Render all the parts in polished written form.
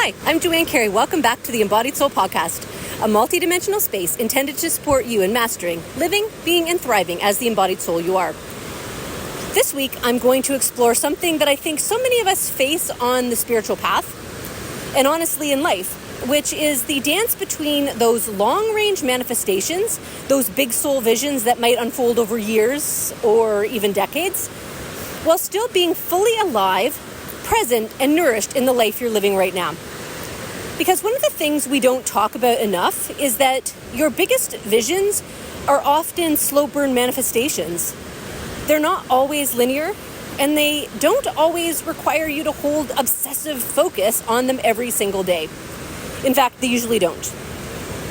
Hi, I'm Joanne Cary. Welcome back to the Embodied Soul podcast, a multidimensional space intended to support you in mastering, living, being, and thriving as the embodied soul you are. This week, I'm going to explore something that I think so many of us face on the spiritual path, and honestly in life, which is the dance between those long-range manifestations, those big soul visions that might unfold over years or even decades, while still being fully alive, present, and nourished in the life you're living right now. Because one of the things we don't talk about enough is that your biggest visions are often slow burn manifestations. They're not always linear, and they don't always require you to hold obsessive focus on them every single day. In fact, they usually don't.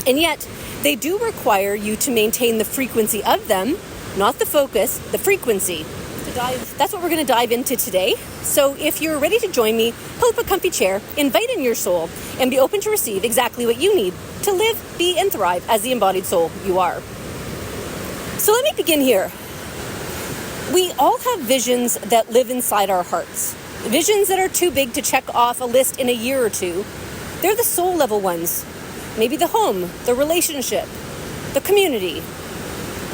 And yet, they do require you to maintain the frequency of them, not the focus, the frequency. That's what we're going to dive into today. So if you're ready to join me, pull up a comfy chair, invite in your soul, and be open to receive exactly what you need to live, be, and thrive as the embodied soul you are. So let me begin here. We all have visions that live inside our hearts. Visions that are too big to check off a list in a year or two. They're the soul level ones. Maybe the home, the relationship, the community,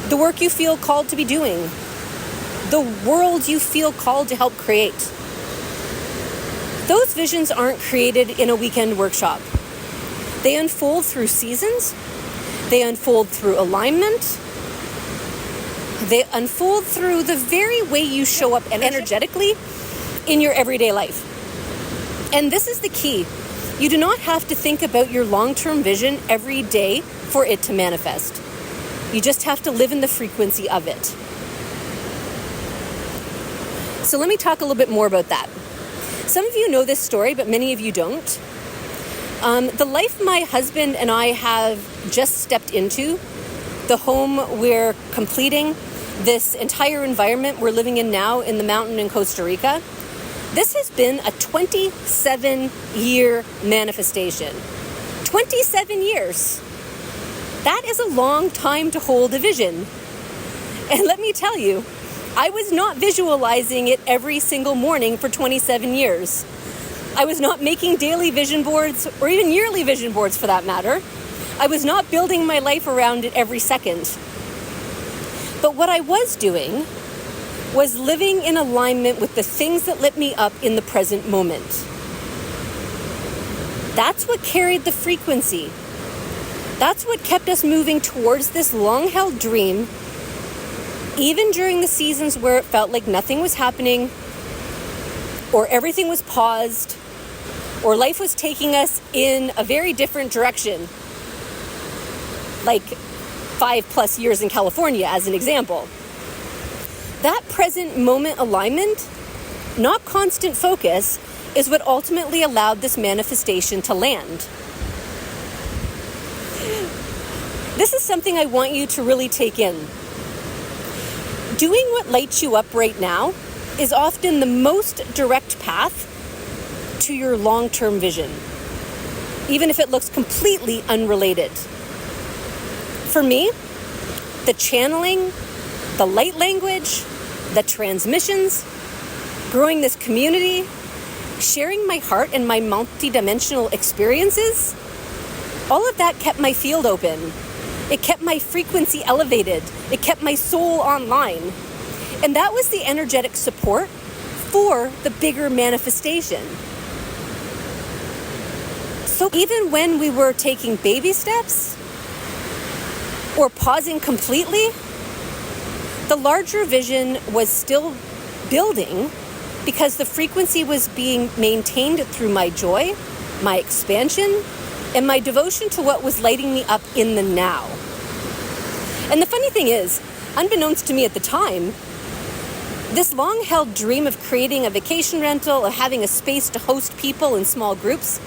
the work you feel called to be doing, the world you feel called to help create. Those visions aren't created in a weekend workshop. They unfold through seasons. They unfold through alignment. They unfold through the very way you show up energetically in your everyday life. And this is the key. You do not have to think about your long-term vision every day for it to manifest. You just have to live in the frequency of it. So let me talk a little bit more about that. Some of you know this story, but many of you don't. The life my husband and I have just stepped into, the home we're completing, this entire environment we're living in now in the mountain in Costa Rica, this has been a 27-year manifestation. 27 years. That is a long time to hold a vision. And let me tell you, I was not visualizing it every single morning for 27 years. I was not making daily vision boards or even yearly vision boards for that matter. I was not building my life around it every second. But what I was doing was living in alignment with the things that lit me up in the present moment. That's what carried the frequency. That's what kept us moving towards this long-held dream, even during the seasons where it felt like nothing was happening, or everything was paused, or life was taking us in a very different direction, like 5+ years in California as an example. That present moment alignment, not constant focus, is what ultimately allowed this manifestation to land. This is something I want you to really take in. Doing what lights you up right now is often the most direct path to your long-term vision, even if it looks completely unrelated. For me, the channeling, the light language, the transmissions, growing this community, sharing my heart and my multidimensional experiences, all of that kept my field open. It kept my frequency elevated. It kept my soul online. And that was the energetic support for the bigger manifestation. So even when we were taking baby steps or pausing completely, the larger vision was still building because the frequency was being maintained through my joy, my expansion, and my devotion to what was lighting me up in the now. And the funny thing is, unbeknownst to me at the time, this long-held dream of creating a vacation rental, of having a space to host people in small groups,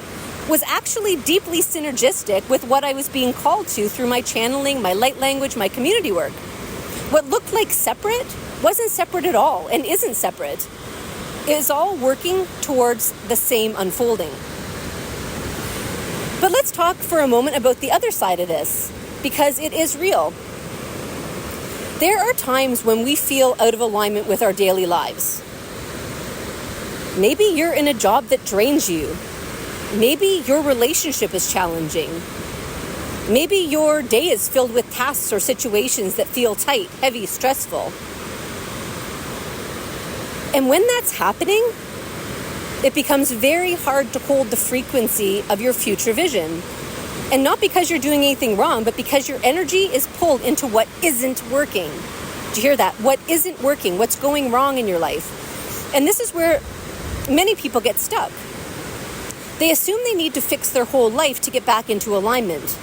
was actually deeply synergistic with what I was being called to through my channeling, my light language, my community work. What looked like separate wasn't separate at all and isn't separate. It is all working towards the same unfolding. But let's talk for a moment about the other side of this, because it is real. There are times when we feel out of alignment with our daily lives. Maybe you're in a job that drains you. Maybe your relationship is challenging. Maybe your day is filled with tasks or situations that feel tight, heavy, stressful. And when that's happening, it becomes very hard to hold the frequency of your future vision. And not because you're doing anything wrong, but because your energy is pulled into what isn't working. Do you hear that? What isn't working? What's going wrong in your life? And this is where many people get stuck. They assume they need to fix their whole life to get back into alignment,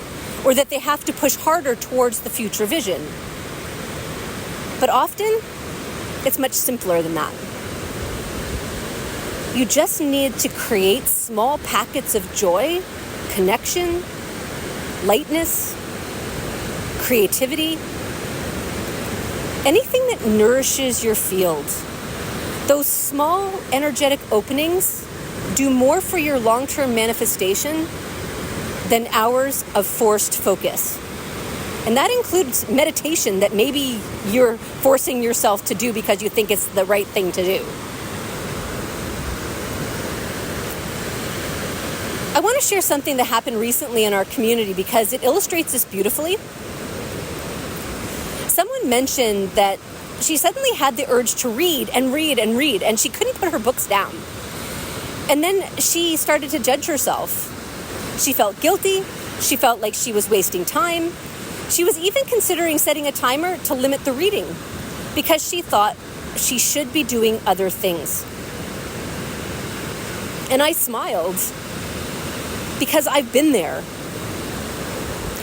or that they have to push harder towards the future vision. But often, it's much simpler than that. You just need to create small packets of joy, connection, lightness, creativity, anything that nourishes your field. Those small energetic openings do more for your long-term manifestation than hours of forced focus. And that includes meditation that maybe you're forcing yourself to do because you think it's the right thing to do. I want to share something that happened recently in our community because it illustrates this beautifully. Someone mentioned that she suddenly had the urge to read, and she couldn't put her books down. And then she started to judge herself. She felt guilty. She felt like she was wasting time. She was even considering setting a timer to limit the reading because she thought she should be doing other things. And I smiled because I've been there.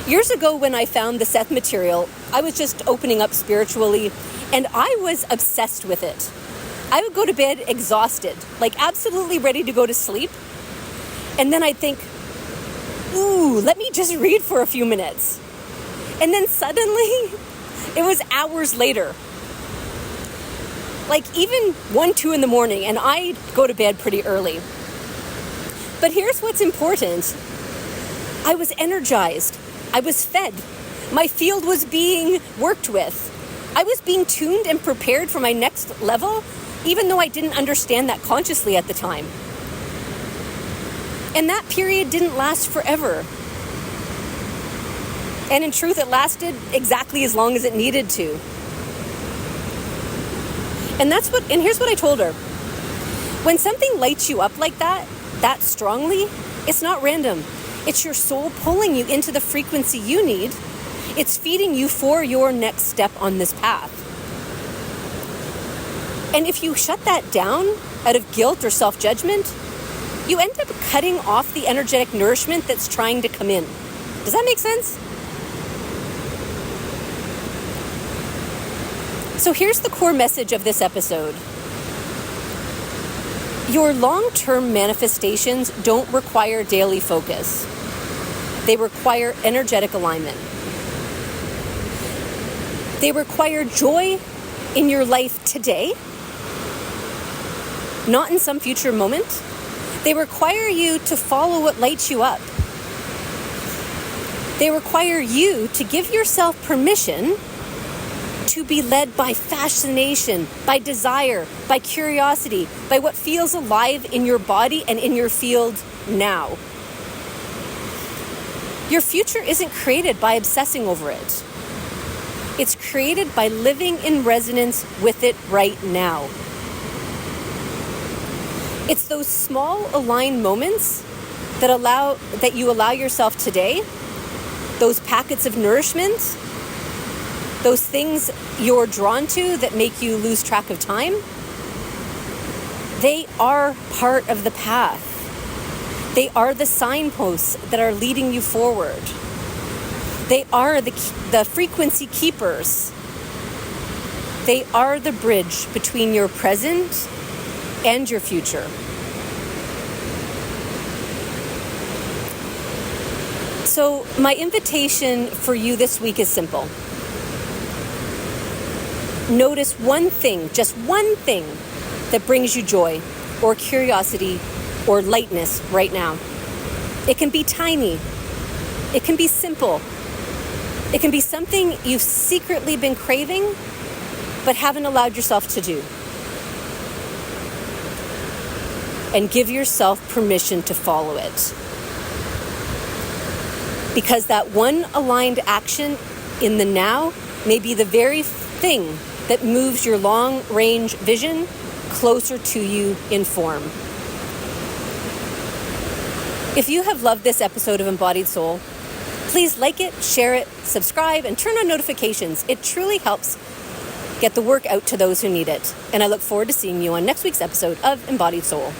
Years ago when I found the Seth material, I was just opening up spiritually and I was obsessed with it. I would go to bed exhausted, like absolutely ready to go to sleep. And then I'd think, ooh, let me just read for a few minutes. And then suddenly, it was hours later. Like even 1, 2 in the morning, and I go to bed pretty early. But here's what's important. I was energized. I was fed. My field was being worked with. I was being tuned and prepared for my next level, even though I didn't understand that consciously at the time. And that period didn't last forever. And in truth, it lasted exactly as long as it needed to. And here's what I told her. When something lights you up like that strongly, it's not random. It's your soul pulling you into the frequency you need. It's feeding you for your next step on this path. And if you shut that down out of guilt or self-judgment, you end up cutting off the energetic nourishment that's trying to come in. Does that make sense? So here's the core message of this episode. Your long-term manifestations don't require daily focus. They require energetic alignment. They require joy in your life today, not in some future moment. They require you to follow what lights you up. They require you to give yourself permission to be led by fascination, by desire, by curiosity, by what feels alive in your body and in your field now. Your future isn't created by obsessing over it. It's created by living in resonance with it right now. It's those small aligned moments that you allow yourself today, those packets of nourishment, those things you're drawn to that make you lose track of time. They are part of the path. They are the signposts that are leading you forward. They are the frequency keepers. They are the bridge between your present and your future. So my invitation for you this week is simple. Notice one thing, just one thing, that brings you joy or curiosity or lightness right now. It can be tiny. It can be simple. It can be something you've secretly been craving but haven't allowed yourself to do. and give yourself permission to follow it. Because that one aligned action in the now may be the very thing that moves your long-range vision closer to you in form. If you have loved this episode of Embodied Soul, please like it, share it, subscribe, and turn on notifications. It truly helps get the work out to those who need it. And I look forward to seeing you on next week's episode of Embodied Soul.